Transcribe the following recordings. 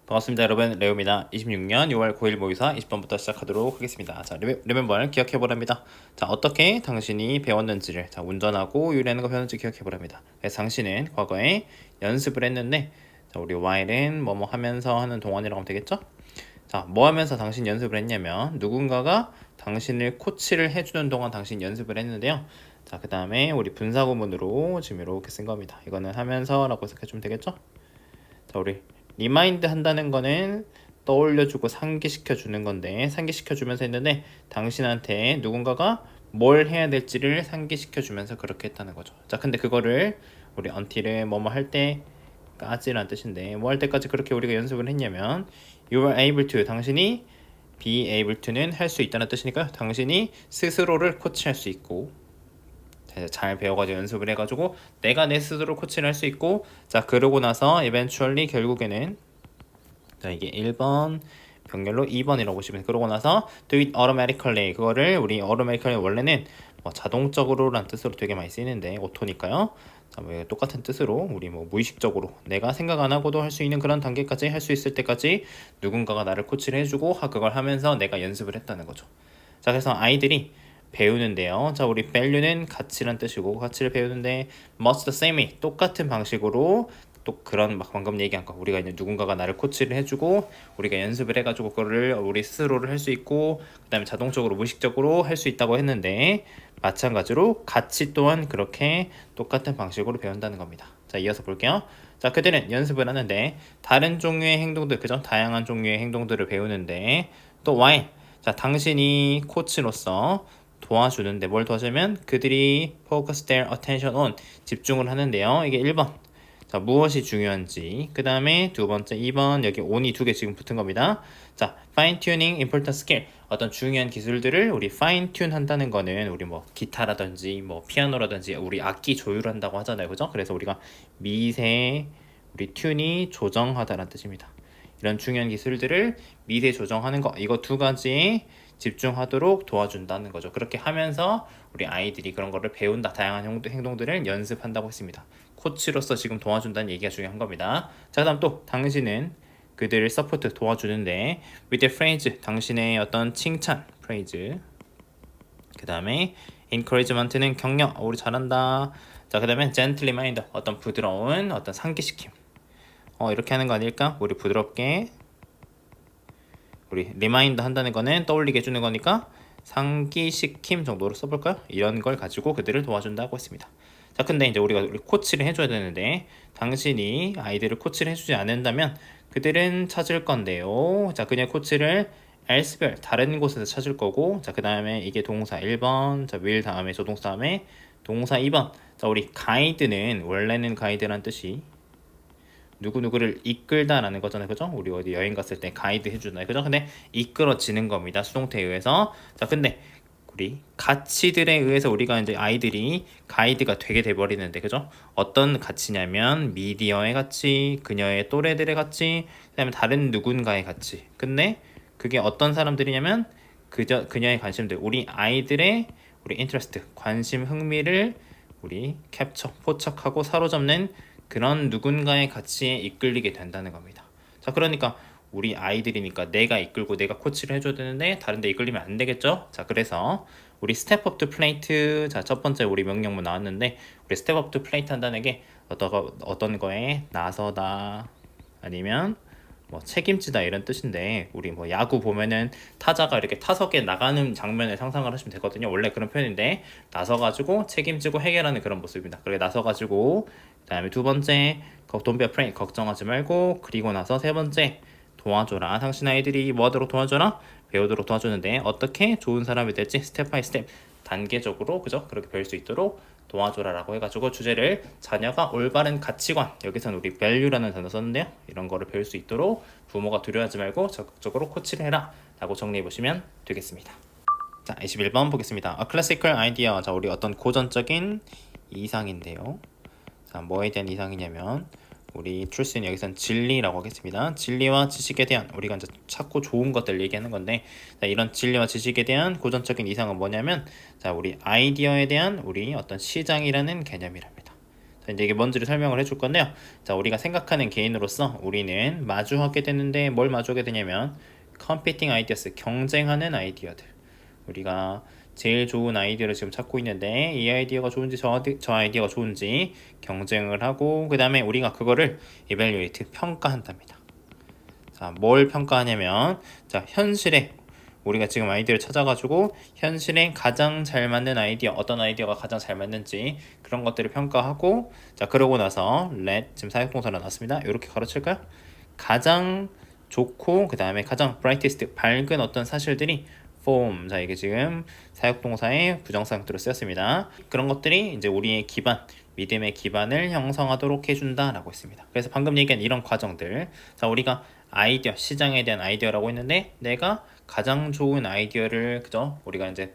반갑습니다 여러분, 레오입니다. 26년 6월 9일 모의사 20번부터 시작하도록 하겠습니다. 자, 레멘벌 기억해보랍니다. 자, 어떻게 당신이 배웠는지를, 자, 운전하고 요리하는 거 배웠는지 기억해보랍니다. 그래서 당신은 과거에 연습을 했는데, 자, 우리 while은 뭐뭐 하면서 하는 동안이라고 하면 되겠죠? 자, 뭐 하면서 당신 연습을 했냐면 누군가가 당신을 코치를 해주는 동안 당신 연습을 했는데요. 자, 그 다음에 우리 분사구문으로 지금 이렇게 쓴 겁니다. 이거는 하면서 라고 해석해주면 되겠죠? 자, 우리 리마인드 한다는 거는 떠올려주고 상기시켜주는 건데, 상기시켜주면서 했는데 당신한테 누군가가 뭘 해야 될지를 상기시켜주면서 그렇게 했다는 거죠. 자, 근데 그거를 우리 until을 뭐뭐 할 때까지라는 뜻인데, 뭐 할 때까지 그렇게 우리가 연습을 했냐면 you are able to, 당신이 be able to는 할 수 있다는 뜻이니까요. 당신이 스스로를 코치할 수 있고, 잘 배워가지고 연습을 해가지고 내가 내 스스로 코치를 할 수 있고, 자, 그러고 나서 eventually 결국에는, 자, 이게 1번 병렬로 2번이라고 보시면, 그러고 나서 do it automatically, 그거를 우리 automatically 원래는 뭐 자동적으로 라는 뜻으로 되게 많이 쓰이는데 오토니까요. 자, 뭐 똑같은 뜻으로 우리 뭐 무의식적으로 내가 생각 안 하고도 할 수 있는 그런 단계까지 할 수 있을 때까지 누군가가 나를 코치를 해주고 그걸 하면서 내가 연습을 했다는 거죠. 자, 그래서 아이들이 배우는데요. 자, 우리 value는 가치란 뜻이고, 가치를 배우는데 much the same이 똑같은 방식으로, 또 그런 막 방금 얘기한 거, 우리가 이제 누군가가 나를 코치를 해주고 우리가 연습을 해가지고 그거를 우리 스스로를 할 수 있고, 그 다음에 자동적으로 무의식적으로 할 수 있다고 했는데, 마찬가지로 가치 또한 그렇게 똑같은 방식으로 배운다는 겁니다. 자, 이어서 볼게요. 자, 그들은 연습을 하는데 다른 종류의 행동들, 그죠? 다양한 종류의 행동들을 배우는데, 또 why, 자, 당신이 코치로서 도와주는데, 뭘 도와주면 그들이 focus their attention on, 집중을 하는데요. 이게 1번, 자, 무엇이 중요한지, 그 다음에 두 번째 2번, 여기 on이 두 개 지금 붙은 겁니다. 자, fine tuning important skill, 어떤 중요한 기술들을 우리 fine tune 한다는 거는 우리 뭐 기타라든지 뭐 피아노라든지 우리 악기 조율한다고 하잖아요, 그죠? 그래서 우리가 미세, 우리 튠이 조정하다라는 뜻입니다. 이런 중요한 기술들을 미세 조정하는 거, 이거 두 가지에 집중하도록 도와준다는 거죠. 그렇게 하면서 우리 아이들이 그런 거를 배운다, 다양한 행동들을 연습한다고 했습니다. 코치로서 지금 도와준다는 얘기가 중요한 겁니다. 자, 그다음 또 당신은 그들을 서포트, 도와주는데 with the phrase, 당신의 어떤 칭찬, praise, 그 다음에 encouragement는 격려, 우리 잘한다. 자, 그 다음에 gently mind, 어떤 부드러운 어떤 상기시킴, 이렇게 하는 거 아닐까? 우리 부드럽게, 우리 리마인드 한다는 거는 떠올리게 해주는 거니까 상기시킴 정도로 써볼까요? 이런 걸 가지고 그들을 도와준다고 했습니다. 자, 근데 이제 우리 코치를 해줘야 되는데, 당신이 아이들을 코치를 해주지 않는다면 그들은 찾을 건데요. 자, 그냥 코치를 elsewhere, 다른 곳에서 찾을 거고, 자, 그 다음에 이게 동사 1번, 자, will 다음에 조동사 다음에 동사 2번. 자, 우리 가이드는, 원래는 가이드란 뜻이 누구누구를 이끌다라는 거잖아요, 그죠? 우리 어디 여행 갔을 때 가이드 해주나요, 그죠? 근데 이끌어지는 겁니다, 수동태에 의해서. 자, 근데 우리 가치들에 의해서 우리가 이제 아이들이 가이드가 되게 돼버리는데, 그죠? 어떤 가치냐면 미디어의 가치, 그녀의 또래들의 가치, 그다음에 다른 누군가의 가치. 근데 그게 어떤 사람들이냐면 그녀의 관심들, 우리 아이들의 우리 인트레스트, 관심, 흥미를 우리 캡처, 포착하고 사로잡는 그런 누군가의 가치에 이끌리게 된다는 겁니다. 자, 그러니까 우리 아이들이니까 내가 이끌고 내가 코치를 해줘야 되는데 다른 데 이끌리면 안 되겠죠? 자, 그래서 우리 스텝 업 투 플레이트, 자, 첫 번째 우리 명령문 나왔는데, 우리 스텝 업 투 플레이트 한다는 게 어떤 거에 나서다, 아니면 뭐 책임지다, 이런 뜻인데, 우리 뭐 야구 보면은 타자가 이렇게 타석에 나가는 장면을 상상을 하시면 되거든요. 원래 그런 표현인데, 나서가지고 책임지고 해결하는 그런 모습입니다. 그렇게 나서가지고, 그 다음에 두 번째 don't be afraid, 걱정하지 말고, 그리고 나서 세 번째 도와줘라, 당신 아이들이 뭐 하도록 도와줘라, 배우도록 도와주는데 어떻게 좋은 사람이 될지 스텝 바이 스텝, 단계적으로, 그죠? 그렇게 배울 수 있도록 도와줘라라고 해가지고 주제를 자녀가 올바른 가치관, 여기서는 우리 value라는 단어 썼는데요, 이런 거를 배울 수 있도록 부모가 두려워하지 말고 적극적으로 코치를 해라 라고 정리해 보시면 되겠습니다. 자, 21번 보겠습니다. A classical idea, 자, 우리 어떤 고전적인 이상인데요. 자, 뭐에 대한 이상이냐면 우리 truth는 여기서는 진리라고 하겠습니다. 진리와 지식에 대한, 우리가 이제 찾고 좋은 것들 얘기하는 건데, 자, 이런 진리와 지식에 대한 고전적인 이상은 뭐냐면, 자, 우리 아이디어에 대한 우리 어떤 시장이라는 개념이랍니다. 자, 이제 이게 뭔지를 설명을 해줄 건데요. 자, 우리가 생각하는 개인으로서 우리는 마주하게 되는데 뭘 마주하게 되냐면 competing ideas, 경쟁하는 아이디어들. 우리가 제일 좋은 아이디어를 지금 찾고 있는데 이 아이디어가 좋은지 저 아이디어가 좋은지 경쟁을 하고 그 다음에 우리가 그거를 evaluate, 평가한답니다. 자, 뭘 평가하냐면 자, 현실에 우리가 지금 아이디어를 찾아가지고 현실에 가장 잘 맞는 아이디어, 어떤 아이디어가 가장 잘 맞는지 그런 것들을 평가하고 자, 그러고 나서 let, 지금 사역동사로 나왔습니다. 이렇게 가로칠까요? 가장 좋고 그 다음에 가장 brightest, 밝은 어떤 사실들이 form, 자 이게 지금 사역동사의 부정사형태로 쓰였습니다. 그런 것들이 이제 우리의 기반, 믿음의 기반을 형성하도록 해준다라고 했습니다. 그래서 방금 얘기한 이런 과정들, 자 우리가 아이디어, 시장에 대한 아이디어라고 했는데 내가 가장 좋은 아이디어를 그죠? 우리가 이제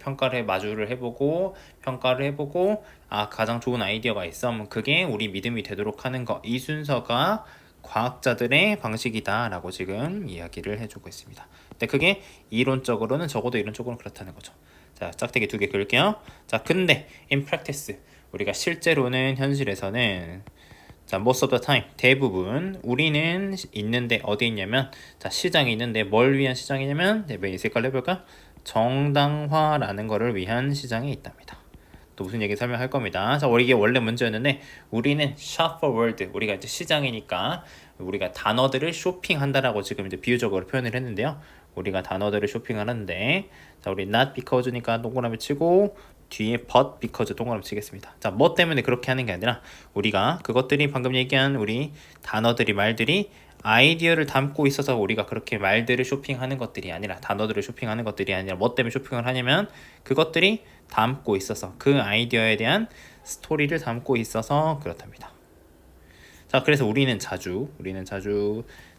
마주를 해보고 평가를 해보고 가장 좋은 아이디어가 있으면 그게 우리 믿음이 되도록 하는 거, 이 순서가 과학자들의 방식이다라고 지금 이야기를 해주고 있습니다. 근데 그게 이론적으로는 적어도 이론적으로는 그렇다는 거죠. 자, 짝대기 2개 그을게요. 자, 근데 in practice 우리가 실제로는 현실에서는 자, most of the time 대부분 우리는 있는데 어디 있냐면 자, 시장이 있는데 뭘 위한 시장이냐면 이 색깔 해볼까? 정당화라는 거를 위한 시장이 있답니다. 또 무슨 얘기 설명할 겁니다. 자, 이게 원래 문제였는데 우리는 shop for word, 우리가 이제 시장이니까 우리가 단어들을 쇼핑한다라고 지금 이제 비유적으로 표현을 했는데요. 우리가 단어들을 쇼핑하는데 자, 우리 not because니까 동그라미 치고 뒤에 but because 동그라미 치겠습니다. 자, 뭐 때문에 그렇게 하는 게 아니라 우리가 그것들이 방금 얘기한 우리 단어들이 말들이 아이디어를 담고 있어서 우리가 그렇게 말들을 쇼핑하는 것들이 아니라 단어들을 쇼핑하는 것들이 아니라 뭐 때문에 쇼핑을 하냐면 그것들이 담고 있어서 그 아이디어에 대한 스토리를 담고 있어서 그렇답니다. 자, 그래서 우리는 자주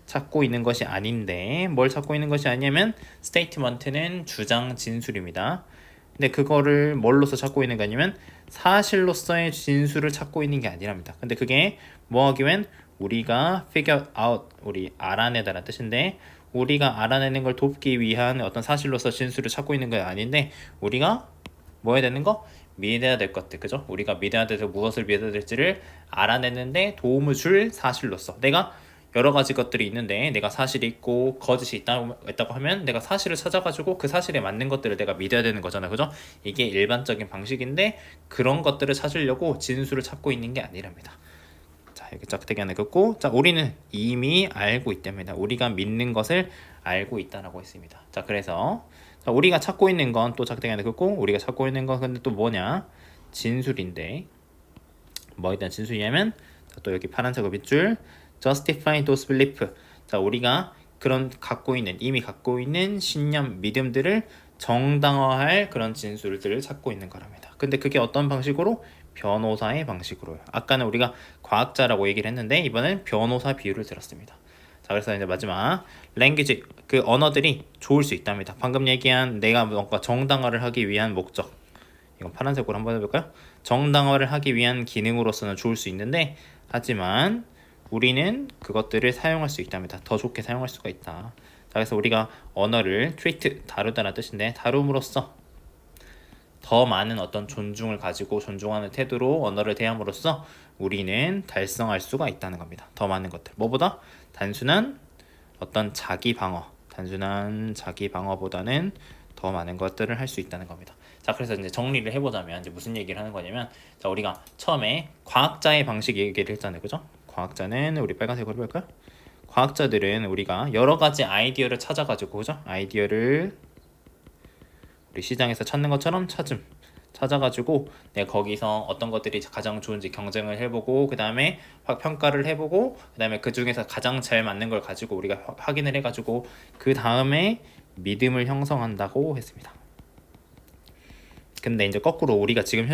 찾고 있는 것이 아닌데 뭘 찾고 있는 것이 아니냐면 스테이트먼트는 주장 진술입니다. 근데 그거를 뭘로서 찾고 있는 거 아니면 사실로서의 진술을 찾고 있는 게 아니랍니다. 근데 그게 뭐 하기 위한 우리가 figure out, 우리 알아내다라는 뜻인데 우리가 알아내는 걸 돕기 위한 어떤 사실로서 진술을 찾고 있는 건 아닌데 우리가 뭐 해야 되는 거? 믿어야 될 것들, 그죠? 우리가 믿어야 돼서 무엇을 믿어야 될지를 알아내는데 도움을 줄 사실로서 내가 여러 가지 것들이 있는데 내가 사실이 있고 거짓이 있다고 하면 내가 사실을 찾아가지고 그 사실에 맞는 것들을 내가 믿어야 되는 거잖아, 그죠? 이게 일반적인 방식인데 그런 것들을 찾으려고 진술을 찾고 있는 게 아니랍니다. 자, 여기 짝대기 하나 긋고 자, 우리는 이미 알고 있답니다. 우리가 믿는 것을 알고 있다라고 했습니다. 자, 그래서 자, 우리가 찾고 있는 건 또 짝대기 하나 긋고 우리가 찾고 있는 건 근데 또 뭐냐? 진술인데 뭐에 대한 진술이냐면 자, 또 여기 파란색으로 밑줄 justify those belief. 자, 우리가 그런 이미 갖고 있는 신념, 믿음들을 정당화할 그런 진술들을 찾고 있는 거랍니다. 근데 그게 어떤 방식으로? 변호사의 방식으로요. 아까는 우리가 과학자라고 얘기를 했는데 이번엔 변호사 비유를 들었습니다. 자, 그래서 이제 마지막 language, 그 언어들이 좋을 수 있답니다. 방금 얘기한 내가 뭔가 정당화를 하기 위한 목적, 이건 파란색으로 한번 해볼까요? 정당화를 하기 위한 기능으로서는 좋을 수 있는데 하지만 우리는 그것들을 사용할 수 있답니다. 더 좋게 사용할 수가 있다. 자, 그래서 우리가 언어를 treat, 다루다라는 뜻인데 다룸으로써 더 많은 어떤 존중을 가지고 존중하는 태도로 언어를 대함으로써 우리는 달성할 수가 있다는 겁니다. 더 많은 것들. 뭐보다? 단순한 자기 방어보다는 더 많은 것들을 할 수 있다는 겁니다. 자, 그래서 이제 정리를 해보자면 이제 무슨 얘기를 하는 거냐면 자, 우리가 처음에 과학자의 방식 얘기를 했잖아요, 그죠? 과학자는 우리 빨간색으로 해볼까요? 과학자들은 우리가 여러 가지 아이디어를 찾아가지고 그죠? 아이디어를 우리 시장에서 찾는 것처럼 찾아가지고 내가 거기서 어떤 것들이 가장 좋은지 경쟁을 해보고 그 다음에 평가를 해보고 그 다음에 그 중에서 가장 잘 맞는 걸 가지고 우리가 확인을 해가지고 그 다음에 믿음을 형성한다고 했습니다. 근데 이제 거꾸로 우리가 지금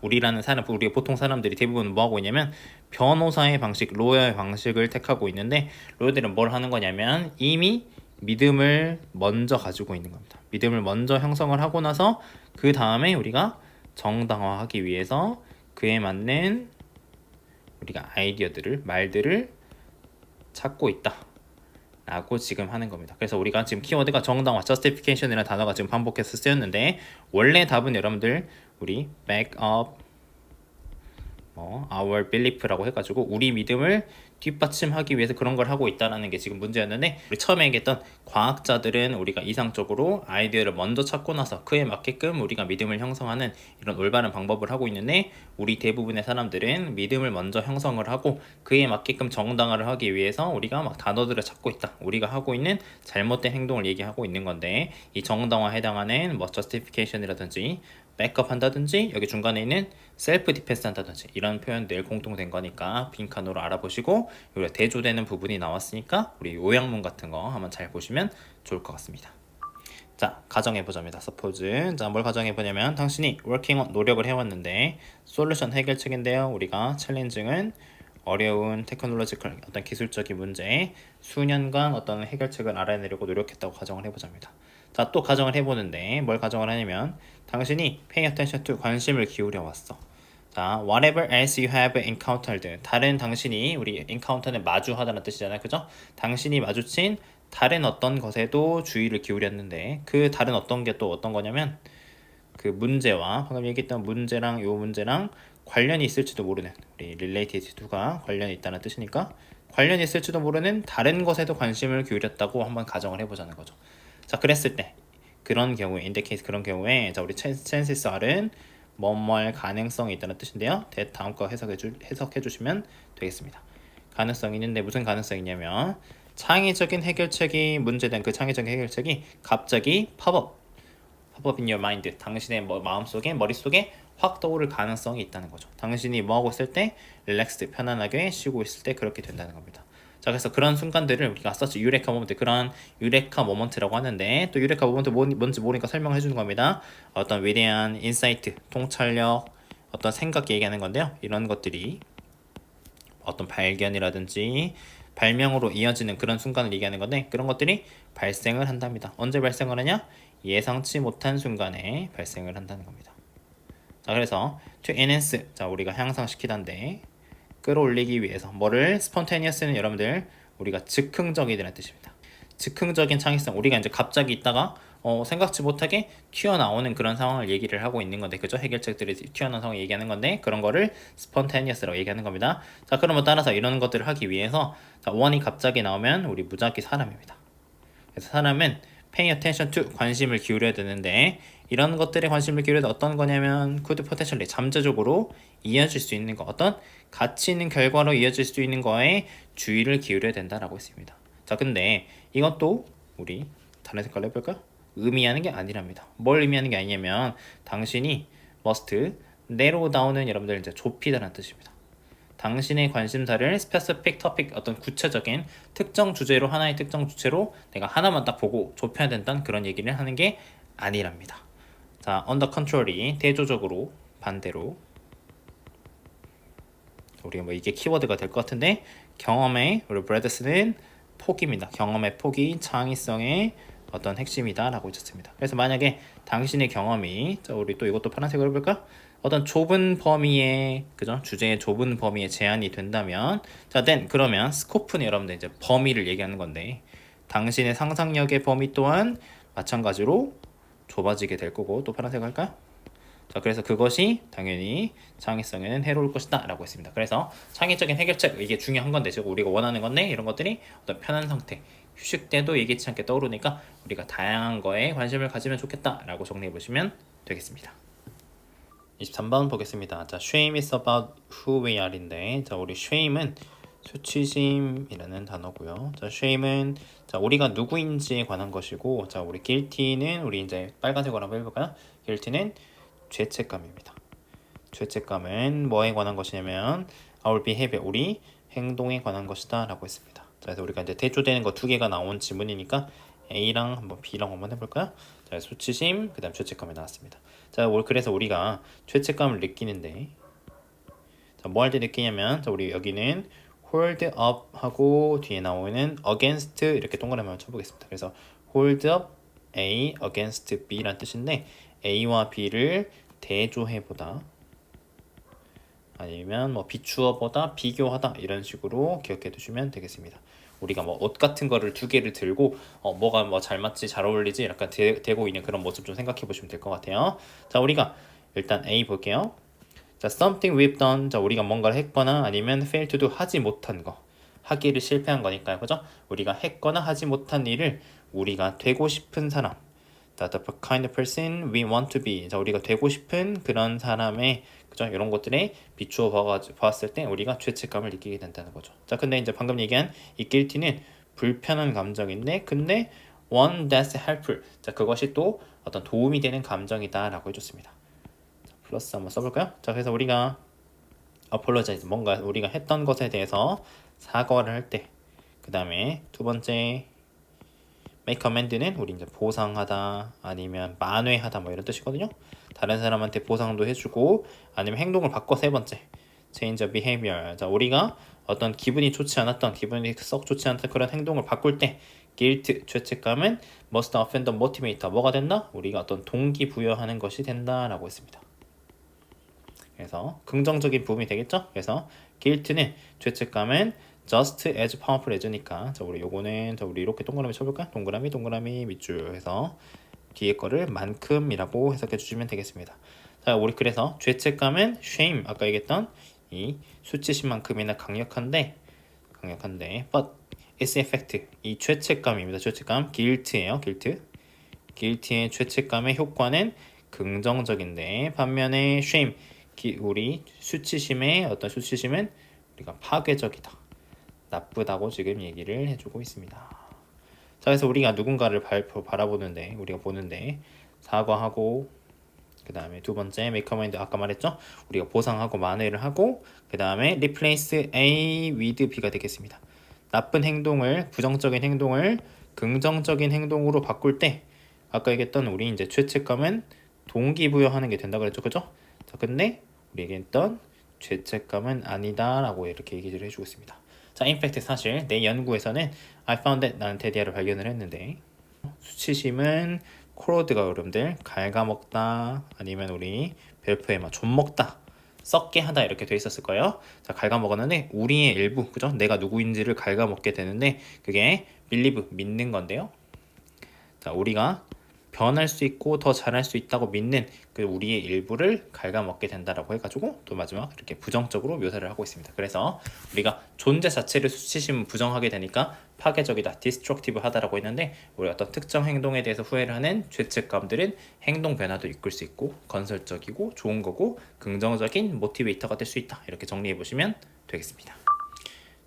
우리라는 사람, 우리가 보통 사람들이 대부분 뭐 하고 있냐면 변호사의 방식, 로여의 방식을 택하고 있는데 로여들은 뭘 하는 거냐면 이미 믿음을 먼저 가지고 있는 겁니다. 믿음을 먼저 형성을 하고 나서 그 다음에 우리가 정당화하기 위해서 그에 맞는 우리가 말들을 찾고 있다 라고 지금 하는 겁니다. 그래서 우리가 지금 키워드가 정당화, justification이라는 단어가 지금 반복해서 쓰였는데 원래 답은 여러분들 우리 back up, our belief라고 해가지고 우리 믿음을 뒷받침하기 위해서 그런 걸 하고 있다라는 게 지금 문제였는데, 우리 처음에 얘기했던 과학자들은 우리가 이상적으로 아이디어를 먼저 찾고 나서 그에 맞게끔 우리가 믿음을 형성하는 이런 올바른 방법을 하고 있는데, 우리 대부분의 사람들은 믿음을 먼저 형성을 하고 그에 맞게끔 정당화를 하기 위해서 우리가 막 단어들을 찾고 있다, 우리가 하고 있는 잘못된 행동을 얘기하고 있는 건데, 이 정당화에 해당하는 justification이라든지 백업 한다든지 여기 중간에 있는 셀프 디펜스 한다든지 이런 표현들 공통된 거니까 빈칸으로 알아보시고, 우리가 대조되는 부분이 나왔으니까 우리 요약문 같은 거 한번 잘 보시면 좋을 것 같습니다. 자, 가정해보자입니다. suppose. 자, 뭘 가정해보냐면, 당신이 working on 노력을 해왔는데 솔루션 해결책인데요, 우리가 챌린징은 어려운 테크놀로지컬 어떤 기술적인 문제에 수년간 어떤 해결책을 알아내려고 노력했다고 가정을 해보자입니다. 자, 또 가정을 해보는데 뭘 가정을 하냐면, 당신이 pay attention to 관심을 기울여 왔어. 자, whatever else you have encountered. 다른 당신이, 우리 encounter는 마주하다는 뜻이잖아요, 그죠? 당신이 마주친 다른 어떤 것에도 주의를 기울였는데, 그 다른 어떤 게 또 어떤 거냐면, 그 문제와 방금 얘기했던 문제랑 요 문제랑 관련이 있을지도 모르는, 우리 related to가 관련이 있다는 뜻이니까 관련이 있을지도 모르는 다른 것에도 관심을 기울였다고 한번 가정을 해보자는 거죠. 자, 그랬을 때 그런 경우에, in the case 그런 경우에, 자, 우리 chances are는 뭐뭐할 가능성이 있다는 뜻인데요. 다음 거 해석해 주시면 되겠습니다. 가능성이 있는데 무슨 가능성이 있냐면, 창의적인 해결책이 문제된 그 창의적인 해결책이 갑자기 pop up in your mind, 당신의 마음속에, 머릿속에 확 떠오를 가능성이 있다는 거죠. 당신이 뭐하고 있을 때 릴렉스드, 편안하게 쉬고 있을 때 그렇게 된다는 겁니다. 자, 그래서 그런 순간들을 우리가 서치 유레카 모먼트, 그런 유레카 모먼트라고 하는데, 또 유레카 모먼트 뭔지 모르니까 설명을 해주는 겁니다. 어떤 위대한 인사이트, 통찰력, 어떤 생각 얘기하는 건데요. 이런 것들이 어떤 발견이라든지 발명으로 이어지는 그런 순간을 얘기하는 건데, 그런 것들이 발생을 한답니다. 언제 발생을 하냐? 예상치 못한 순간에 발생을 한다는 겁니다. 자, 그래서 to enhance, 자, 우리가 향상시키다인데 끌어올리기 위해서 뭐를, spontaneous는 여러분들 우리가 즉흥적이라는 뜻입니다. 즉흥적인 창의성, 우리가 이제 갑자기 있다가 생각지 못하게 튀어나오는 그런 상황을 얘기를 하고 있는 건데, 그죠? 해결책들이 튀어나온 상황을 얘기하는 건데, 그런 거를 spontaneous라고 얘기하는 겁니다. 자, 그러면 따라서 이런 것들을 하기 위해서, 자, 원이 갑자기 나오면 우리 무작위 사람입니다. 그래서 사람은 pay attention to, 관심을 기울여야 되는데, 이런 것들에 관심을 기울여도 어떤 거냐면 could potentially, 잠재적으로 이어질 수 있는 거, 어떤 가치 있는 결과로 이어질 수 있는 거에 주의를 기울여야 된다라고 했습니다. 자, 근데 이것도 우리 다른 색깔로 해볼까요? 의미하는 게 아니랍니다. 뭘 의미하는 게 아니냐면, 당신이 must narrow down은 여러분들 이제 좁히다는 뜻입니다. 당신의 관심사를 specific topic, 어떤 구체적인 특정 주제로, 하나의 특정 주제로 내가 하나만 딱 보고 좁혀야 된다는 그런 얘기를 하는 게 아니랍니다. 자, under control이 대조적으로, 반대로 우리가 뭐 이게 키워드가 될 것 같은데, 경험의, 우리 브래드스는 폭입니다. 경험의 폭이 창의성의 어떤 핵심이다 라고 있었습니다. 그래서 만약에 당신의 경험이, 자, 우리 또 이것도 파란색으로 해볼까? 어떤 좁은 범위의, 그죠? 주제의 좁은 범위에 제한이 된다면, 자, then 그러면 스코프는 여러분들 이제 범위를 얘기하는 건데, 당신의 상상력의 범위 또한 마찬가지로 좁아지게 될 거고, 또 파란색 할까요? 자, 그래서 그것이 당연히 창의성에는 해로울 것이다 라고 했습니다. 그래서 창의적인 해결책, 이게 중요한 건데, 즉 우리가 원하는 건데, 이런 것들이 어떤 편한 상태, 휴식 때도 예기치 않게 떠오르니까 우리가 다양한 거에 관심을 가지면 좋겠다 라고 정리해 보시면 되겠습니다. 23번 보겠습니다. 자, shame is about who we are인데, 자, 우리 shame은 수치심이라는 단어고요. 자, shame은, 자, 우리가 누구인지에 관한 것이고, 자, 우리 guilty는 우리 이제 빨간색으로 한번 해볼까요? guilty는 죄책감입니다. 죄책감은 뭐에 관한 것이냐면 our behavior, 우리 행동에 관한 것이다 라고 했습니다. 자, 그래서 우리가 이제 대조되는 거 두 개가 나온 지문이니까 A랑 한번 B랑 한번 해볼까요? 자, 수치심, 그 다음 죄책감이 나왔습니다. 자, 그래서 우리가 죄책감을 느끼는데, 자, 뭐 할 때 느끼냐면, 자, 우리 여기는 hold up 하고 뒤에 나오는 against 이렇게 동그라미 쳐보겠습니다. 그래서 hold up A against B 란 뜻인데, A와 B를 대조해보다, 아니면 뭐 비추어보다, 비교하다, 이런 식으로 기억해 두시면 되겠습니다. 우리가 뭐 옷 같은 거를 두 개를 들고 뭐가 뭐 잘 맞지, 잘 어울리지, 약간 되고 있는 그런 모습 좀 생각해 보시면 될 것 같아요. 자, 우리가 일단 A 볼게요. 자, something we've done. 자, 우리가 뭔가를 했거나 아니면 fail to do 하지 못한 거. 하기를 실패한 거니까요. 그죠? 우리가 했거나 하지 못한 일을 우리가 되고 싶은 사람. The kind of person we want to be. 자, 우리가 되고 싶은 그런 사람의 그죠? 이런 것들에 비추어 봤을 때 우리가 죄책감을 느끼게 된다는 거죠. 자, 근데 이제 방금 얘기한 이 guilty는 불편한 감정인데 근데 one that's helpful. 자, 그것이 또 어떤 도움이 되는 감정이다라고 해줬습니다. 자, 플러스 한번 써볼까요? 자, 그래서 우리가 apologize, 뭔가 우리가 했던 것에 대해서 사과를 할 때, 그 다음에 두 번째 make amend는 우리 이제 보상하다 아니면 만회하다 뭐 이런 뜻이거든요. 다른 사람한테 보상도 해주고 아니면 행동을 바꿔. 세 번째 change of behavior. 자, 우리가 어떤 기분이 좋지 않았던 기분이 썩 좋지 않던 그런 행동을 바꿀 때 guilt 죄책감은 must offend the motivator. 뭐가 된다? 우리가 어떤 동기부여하는 것이 된다라고 했습니다. 그래서 긍정적인 부분이 되겠죠. 그래서 guilt는 죄책감은 just as powerful as니까 자, 우리 요거는 자, 우리 이렇게 동그라미 쳐볼까? 동그라미 동그라미 밑줄 해서 뒤에 거를 만큼이라고 해석해 주시면 되겠습니다. 자, 우리 그래서 죄책감은 shame, 아까 얘기했던 이 수치심만큼이나 강력한데 but its effect, 이 죄책감입니다. 죄책감 guilt예요. guilt의 죄책감의 효과는 긍정적인데 반면에 shame, 우리 수치심의 어떤 수치심은 우리가 파괴적이다, 나쁘다고 지금 얘기를 해주고 있습니다. 자, 그래서 우리가 누군가를 바라보는데 우리가 보는데 사과하고 그 다음에 두 번째 make a mind, 아까 말했죠? 우리가 보상하고 만회를 하고 그 다음에 replace A with B가 되겠습니다. 나쁜 행동을, 부정적인 행동을 긍정적인 행동으로 바꿀 때 아까 얘기했던 우리 이제 죄책감은 동기부여하는 게 된다고 그랬죠, 그죠? 자, 근데 우리 얘기했던 죄책감은 아니다라고 이렇게 얘기를 해주고 있습니다. 자, in fact 사실 내 연구에서는 I found that 나는 데디아를 발견을 했는데 수치심은 코로드가 여러분들 갉아먹다 아니면 우리 벨프에 막 좀먹다, 썩게 하다 이렇게 돼 있었을 거예요. 자, 갉아먹었는데 우리의 일부, 그죠? 내가 누구인지를 갉아먹게 되는데 그게 believe, 믿는 건데요. 자, 우리가 변할 수 있고 더 잘할 수 있다고 믿는 그 우리의 일부를 갉아먹게 된다라고 해가지고 또 마지막 이렇게 부정적으로 묘사를 하고 있습니다. 그래서 우리가 존재 자체를 수치심 부정하게 되니까 파괴적이다, 디스트럭티브 하다라고 했는데 우리 어떤 특정 행동에 대해서 후회를 하는 죄책감들은 행동 변화도 이끌 수 있고 건설적이고 좋은 거고 긍정적인 모티베이터가 될 수 있다. 이렇게 정리해 보시면 되겠습니다.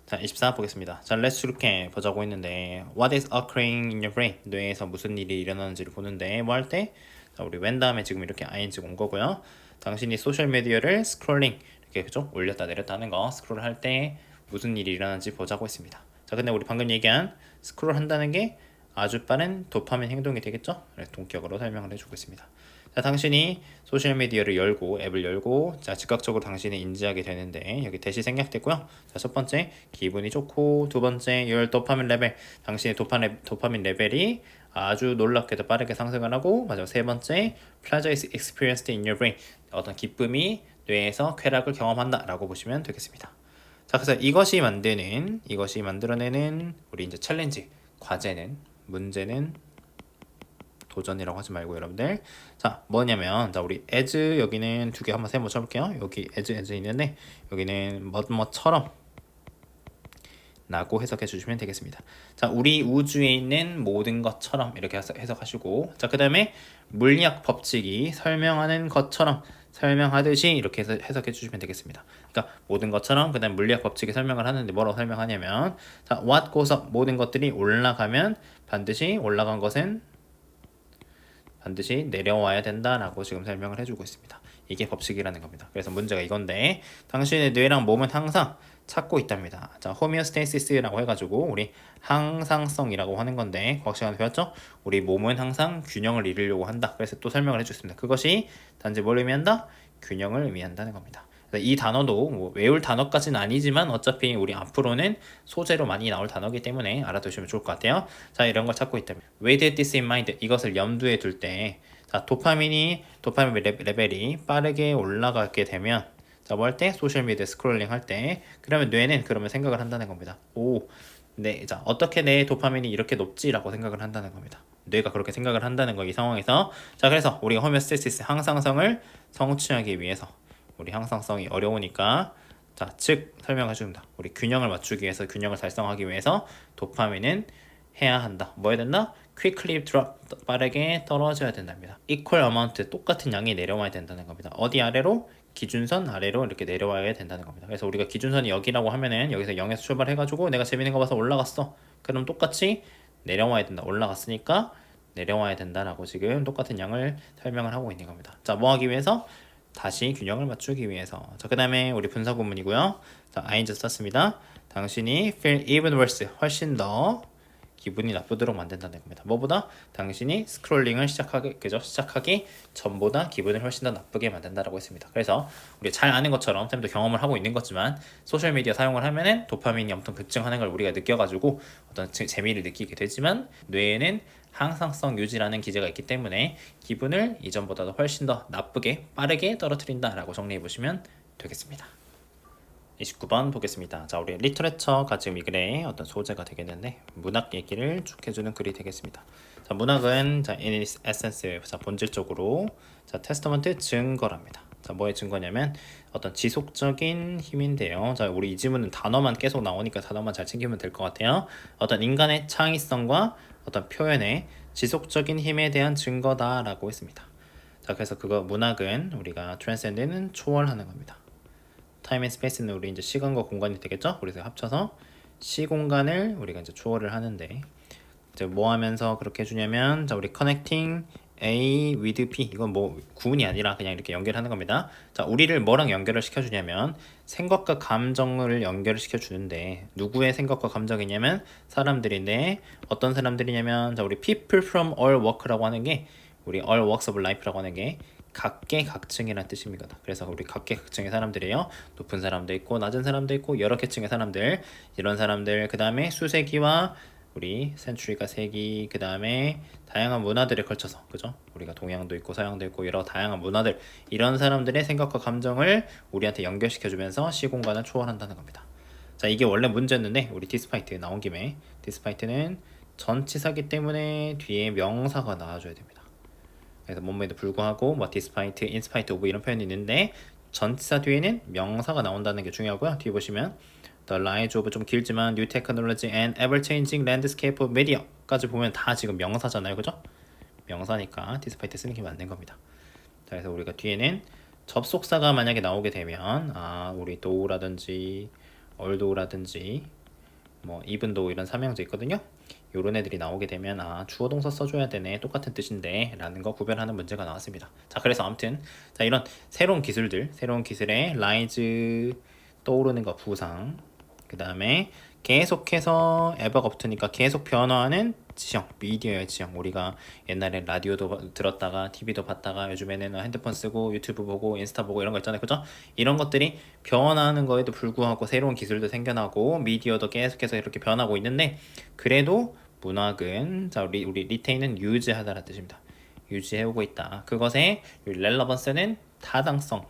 자, 24 보겠습니다. 자, let's 이렇게 보자고 했는데 what is occurring in your brain? 뇌에서 무슨 일이 일어나는지를 보는데 뭐 할 때? 자, 우리 when 다음에 지금 이렇게 ing 온 거고요. 당신이 소셜 미디어를 스크롤링 이렇게 그죠? 올렸다 내렸다 하는 거 스크롤 할 때 무슨 일이 일어나는지 보자고 했습니다. 자, 근데 우리 방금 얘기한 스크롤 한다는 게 아주 빠른 도파민 행동이 되겠죠? 그래서 동격으로 설명을 해주고 있습니다. 자, 당신이 소셜미디어를 열고 앱을 열고 자, 즉각적으로 당신이 인지하게 되는데 여기 대시 생략됐고요. 자, 첫 번째 기분이 좋고 두 번째 열 도파민 레벨, 당신의 도파민 레벨이 아주 놀랍게도 빠르게 상승을 하고 마지막 세 번째 pleasure is experienced in your brain, 어떤 기쁨이 뇌에서 쾌락을 경험한다 라고 보시면 되겠습니다. 자, 그래서 이것이 만들어내는 우리 이제 챌린지, 과제는, 문제는 도전이라고 하지 말고 여러분들 자, 뭐냐면 자, 우리 as 여기는 두 개 한번 세번 쳐볼게요. 여기 as 있는데 여기는 뭐처럼 라고 해석해 주시면 되겠습니다. 자, 우리 우주에 있는 모든 것처럼 이렇게 해석하시고 자, 그 다음에 물리학 법칙이 설명하는 것처럼 설명하듯이 이렇게 해석해 주시면 되겠습니다. 그러니까 모든 것처럼 그 다음 물리학 법칙이 설명을 하는데 뭐라고 설명하냐면 자, what goes up, 모든 것들이 올라가면 반드시 올라간 것은 반드시 내려와야 된다라고 지금 설명을 해주고 있습니다. 이게 법칙이라는 겁니다. 그래서 문제가 이건데 당신의 뇌랑 몸은 항상 찾고 있답니다. 자, 호미오스테이시스라고 해가지고 우리 항상성이라고 하는 건데 과학 시간에 배웠죠? 우리 몸은 항상 균형을 이루려고 한다. 그래서 또 설명을 해줬습니다. 그것이 단지 뭘 의미한다? 균형을 의미한다는 겁니다. 이 단어도 뭐 외울 단어까지는 아니지만 어차피 우리 앞으로는 소재로 많이 나올 단어이기 때문에 알아두시면 좋을 것 같아요. 자, 이런 걸 찾고 있다면 with this in mind, 이것을 염두에 둘 때 자, 도파민 레벨이 빠르게 올라가게 되면 자, 뭐 할 때? 소셜미디어 스크롤링 할 때 그러면 뇌는 그러면 생각을 한다는 겁니다. 오, 네, 자, 어떻게 내 도파민이 이렇게 높지라고 생각을 한다는 겁니다. 뇌가 그렇게 생각을 한다는 거 이 상황에서 자, 그래서 우리가 호메오스테시스 항상성을 성취하기 위해서 우리 항상성이 어려우니까 즉 설명해 줍니다. 우리 균형을 맞추기 위해서 균형을 달성하기 위해서 도파민은 해야 한다. 뭐 해야 된다? quickly drop 빠르게 떨어져야 된답니다. equal amount 똑같은 양이 내려와야 된다는 겁니다. 어디 아래로? 기준선 아래로 이렇게 내려와야 된다는 겁니다. 그래서 우리가 기준선이 여기라고 하면은 여기서 0에서 출발해가지고 내가 재밌는 거 봐서 올라갔어. 그럼 똑같이 내려와야 된다. 올라갔으니까 내려와야 된다라고 지금 똑같은 양을 설명을 하고 있는 겁니다. 자, 뭐 하기 위해서? 다시 균형을 맞추기 위해서. 자, 그 다음에 우리 분사 구문이고요. 자, ING 썼습니다. 당신이 feel even worse, 훨씬 더 기분이 나쁘도록 만든다는 겁니다. 뭐보다? 당신이 스크롤링을 시작하기 전보다 기분을 훨씬 더 나쁘게 만든다라고 했습니다. 그래서 우리 잘 아는 것처럼 쌤도 경험을 하고 있는 거지만 소셜미디어 사용을 하면은 도파민이 엄청 급증하는 걸 우리가 느껴가지고 어떤 재미를 느끼게 되지만 뇌에는 항상성 유지라는 기제가 있기 때문에 기분을 이전보다도 훨씬 더 나쁘게 빠르게 떨어뜨린다라고 정리해 보시면 되겠습니다. 29번 보겠습니다. 자, 우리 리터레처가 지금 이 글의 어떤 소재가 되겠는데 문학 얘기를 쭉 해주는 글이 되겠습니다. 자, 문학은 자, in its essence, 자, 본질적으로 자, 테스터먼트 증거랍니다. 자, 뭐의 증거냐면 어떤 지속적인 힘인데요. 자, 우리 이 지문은 단어만 계속 나오니까 단어만 잘 챙기면 될 것 같아요. 어떤 인간의 창의성과 어떤 표현의 지속적인 힘에 대한 증거다라고 했습니다. 자, 그래서 그거 문학은 우리가 transcend는 초월하는 겁니다. 타임 앤 스페이스는 우리 이제 시간과 공간이 되겠죠? 그래서 합쳐서 시공간을 우리가 이제 초월을 하는데 이제 뭐 하면서 그렇게 해주냐면 자, 우리 connecting A with P 이건 뭐 구분이 아니라 그냥 이렇게 연결하는 겁니다. 자, 우리를 뭐랑 연결을 시켜주냐면 생각과 감정을 연결을 시켜주는데 누구의 생각과 감정이냐면 사람들인데 어떤 사람들이냐면 자, 우리 people from all walk라고 하는 게 우리 all walks of life라고 하는 게 각계각층이라는 뜻입니다. 그래서 우리 각계각층의 사람들이에요. 높은 사람도 있고 낮은 사람도 있고 여러 계층의 사람들, 이런 사람들, 그 다음에 수세기와 우리 센츄리가 세기, 그 다음에 다양한 문화들에 걸쳐서, 그죠? 우리가 동양도 있고 서양도 있고 여러 다양한 문화들, 이런 사람들의 생각과 감정을 우리한테 연결시켜주면서 시공간을 초월한다는 겁니다. 자, 이게 원래 문제였는데 우리 디스파이트 나온 김에 디스파이트는 전치사기 때문에 뒤에 명사가 나와줘야 됩니다. 그래서 몸에도 불구하고 뭐 despite, in spite of 이런 표현이 있는데 전치사 뒤에는 명사가 나온다는 게 중요하고요. 뒤에 보시면 the rise of 좀 길지만 new technology and ever-changing landscape of media까지 보면 다 지금 명사잖아요, 그죠? 명사니까 despite 쓰는 게 맞는 겁니다. 자, 그래서 우리가 뒤에는 접속사가 만약에 나오게 되면 우리 though라든지 although라든지 뭐 even though 이런 삼형제 있거든요. 요런 애들이 나오게 되면 주어 동사 써줘야 되네, 똑같은 뜻인데 라는 거 구별하는 문제가 나왔습니다. 자, 그래서 아무튼 자, 이런 새로운 기술의 라이즈 떠오르는 거 부상, 그 다음에 계속해서 에버가 붙으니까 계속 변화하는 지형, 미디어의 지형. 우리가 옛날에 라디오도 들었다가 TV도 봤다가 요즘에는 핸드폰 쓰고 유튜브 보고 인스타 보고 이런 거 있잖아요, 그죠? 이런 것들이 변화하는 거에도 불구하고 새로운 기술도 생겨나고 미디어도 계속해서 이렇게 변하고 있는데 그래도 문학은 자, 우리 리테인은 유지하다라는 뜻입니다. 유지해오고 있다. 그것의 렐러번스는 타당성,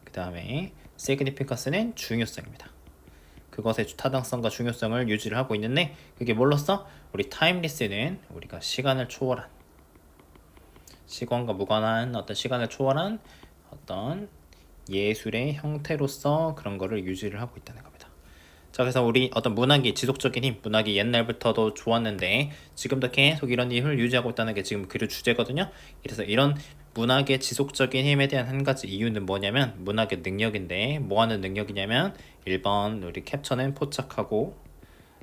그 다음에 significance는 중요성입니다. 그것의 타당성과 중요성을 유지를 하고 있는데 그게 뭘로써? 우리 타임리스는 우리가 시간을 초월한, 시간과 무관한 어떤 시간을 초월한 어떤 예술의 형태로서 그런 거를 유지를 하고 있다는 겁니다. 자, 그래서 우리 어떤 문학이 지속적인 힘, 문학이 옛날부터도 좋았는데 지금도 계속 이런 힘을 유지하고 있다는 게 지금 그 주제거든요. 그래서 이런 문학의 지속적인 힘에 대한 한 가지 이유는 뭐냐면 문학의 능력인데 뭐 하는 능력이냐면 1번 우리 캡처는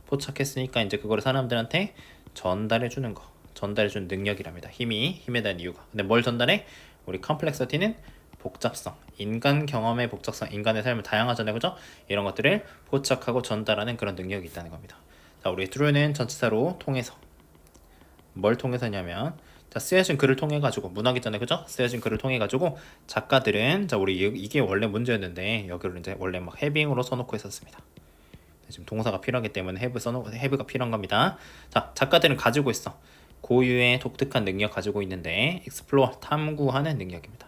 포착했으니까 이제 그거를 사람들한테 전달해주는 거, 전달해주는 능력이랍니다. 힘에 대한 이유가. 근데 뭘 전달해? 우리 컴플렉서티는 복잡성, 인간 경험의 복잡성, 인간의 삶은 다양하잖아요, 그죠? 이런 것들을 포착하고 전달하는 그런 능력이 있다는 겁니다. 자, 우리 through는 전치사로 통해서, 뭘 통해서냐면 자, 쓰여진 글을 통해 가지고 문학이잖아요, 그죠? 쓰여진 글을 통해 가지고 작가들은 자, 우리 이게 원래 문제였는데 여기를 이제 원래 막 having으로 써놓고 있었습니다. 지금 동사가 필요하기 때문에 have가 필요한 겁니다. 자, 작가들은 가지고 있어. 고유의 독특한 능력 가지고 있는데 explore, 탐구하는 능력입니다.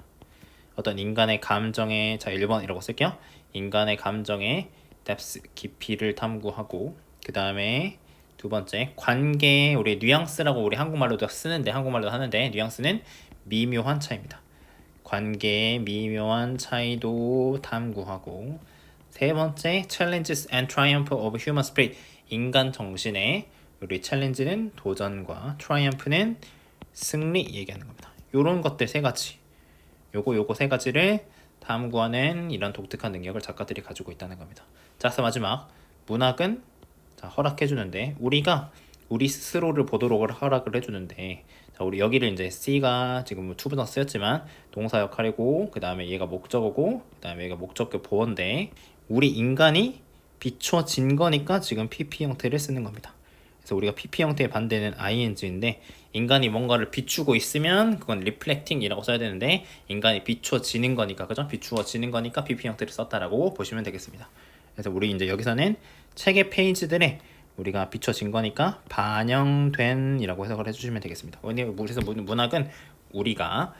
어떤 인간의 감정의, 자, 1번이라고 쓸게요. 인간의 감정의 depth, 깊이를 탐구하고, 그 다음에 두 번째 관계의 우리 뉘앙스라고 우리 한국말로도 하는데 뉘앙스는 미묘한 차이입니다. 관계의 미묘한 차이도 탐구하고 세 번째, challenges and triumph of human spirit. 인간 정신의 우리 챌린지는 도전과 트라이엄프는 승리 얘기하는 겁니다. 요런 것들 세 가지. 요거 세 가지를 탐구하는 이런 독특한 능력을 작가들이 가지고 있다는 겁니다. 자, 그래서 마지막 문학은 자, 허락해 주는데 우리가 우리 스스로를 보도록 허락을 해주는데 자, 우리 여기를 이제 C가 지금 투부정 쓰였지만 동사 역할이고 그 다음에 얘가 목적어고 그 다음에 얘가 목적격 보어인데 우리 인간이 비춰진 거니까 지금 PP 형태를 쓰는 겁니다. 그래서 우리가 PP 형태의 반대는 ing인데 인간이 뭔가를 비추고 있으면 그건 reflecting이라고 써야 되는데 인간이 비춰지는 거니까 그죠? 비추어지는 거니까 PP 형태를 썼다라고 보시면 되겠습니다. 그래서 우리 이제 여기서는 책의 페이지들에 우리가 비춰진 거니까 반영된이라고 해석을 해주시면 되겠습니다. 그래서 문학은 우리가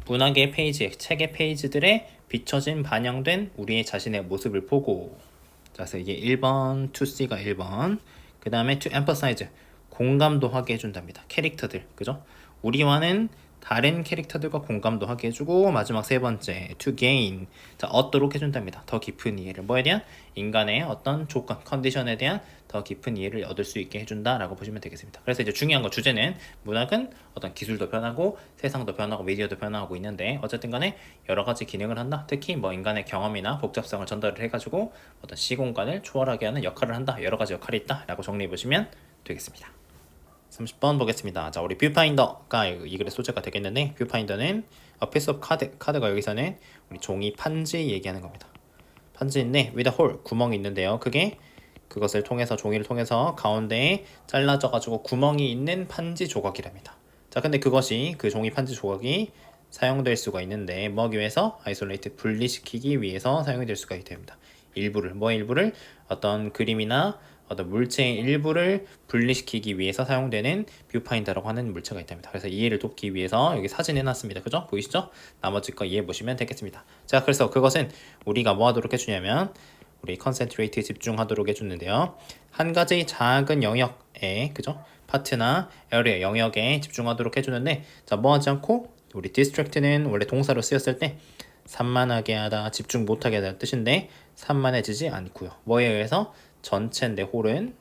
문학의 페이지, 책의 페이지들에 비춰진 반영된 우리의 자신의 모습을 보고 자, 그래서 이게 1번, 2C가 1번 그 다음에 to emphasize 공감도 하게 해준답니다. 캐릭터들 그죠? 우리와는 다른 캐릭터들과 공감도 하게 해주고 마지막 세 번째 to gain 자 얻도록 해준답니다. 더 깊은 이해를 뭐에 대한 인간의 어떤 조건 컨디션에 대한 더 깊은 이해를 얻을 수 있게 해준다라고 보시면 되겠습니다. 그래서 이제 중요한 거 주제는 문학은 어떤 기술도 변하고 세상도 변하고 미디어도 변화하고 있는데 어쨌든 간에 여러 가지 기능을 한다. 특히 뭐 인간의 경험이나 복잡성을 전달을 해가지고 어떤 시공간을 초월하게 하는 역할을 한다. 여러 가지 역할이 있다라고 정리해 보시면 되겠습니다. 30번 보겠습니다. 자, 우리 뷰파인더가 이 글의 소재가 되겠는데 뷰파인더는 a piece of 카드가 여기서는 우리 종이 판지 얘기하는 겁니다. 판지인데 with a hole 구멍이 있는데요. 그것을 통해서 종이를 통해서 가운데에 잘라져 가지고 구멍이 있는 판지 조각이랍니다. 자, 근데 그것이 그 종이 판지 조각이 사용될 수가 있는데 뭐하기 위해서 아이솔레이트 분리시키기 위해서 사용이 될 수가 됩니다. 일부를 어떤 그림이나 어떤 물체의 일부를 분리시키기 위해서 사용되는 뷰파인더라고 하는 물체가 있답니다. 그래서 이해를 돕기 위해서 여기 사진 해놨습니다. 그죠? 보이시죠? 나머지 거 이해해 보시면 되겠습니다. 자, 그래서 그것은 우리가 뭐 하도록 해주냐면 우리 컨센트레이트에 집중하도록 해주는데요. 한 가지 작은 영역에 그죠? 파트나 에어리어 영역에 집중하도록 해주는데 자, 뭐 하지 않고 우리 distract는 원래 동사로 쓰였을 때 산만하게 하다, 집중 못하게 하다는 뜻인데 산만해지지 않고요. 뭐에 의해서 전체인데 홀은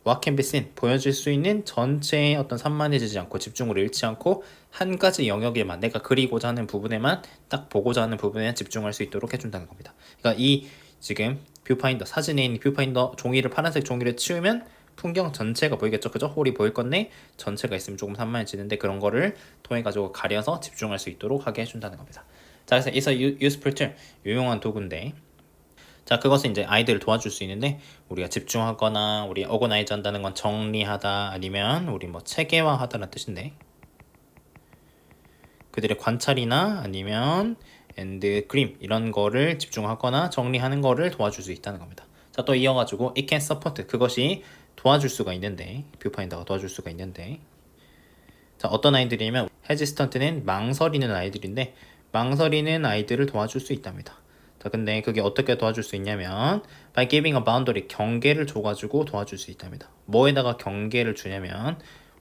what can be seen 보여질 수 있는 전체의 어떤 산만해지지 않고 집중을 잃지 않고 한 가지 영역에만 내가 그리고자 하는 부분에만 딱 보고자 하는 부분에 집중할 수 있도록 해준다는 겁니다. 그러니까 이 지금 뷰파인더 사진에 있는 뷰파인더 종이를 파란색 종이를 치우면 풍경 전체가 보이겠죠, 그죠? 홀이 보일 건데 전체가 있으면 조금 산만해지는데 그런 거를 통해 가지고 가려서 집중할 수 있도록 하게 해준다는 겁니다. 자, 그래서 it's a useful tool 유용한 도구인데 자, 그것은 이제 아이들을 도와줄 수 있는데 우리가 집중하거나 우리 organize 한다는 건 정리하다 아니면 우리 뭐 체계화하다는 뜻인데 그들의 관찰이나 아니면 and 그림 이런 거를 집중하거나 정리하는 거를 도와줄 수 있다는 겁니다. 자, 또 이어가지고 it can support 그것이 도와줄 수가 있는데 뷰파인더가 도와줄 수가 있는데 자, 어떤 아이들이냐면 hesitant는 망설이는 아이들인데 망설이는 아이들을 도와줄 수 있답니다. 자, 근데 그게 어떻게 도와줄 수 있냐면 by giving a boundary 경계를 줘가지고 도와줄 수 있답니다. 뭐에다가 경계를 주냐면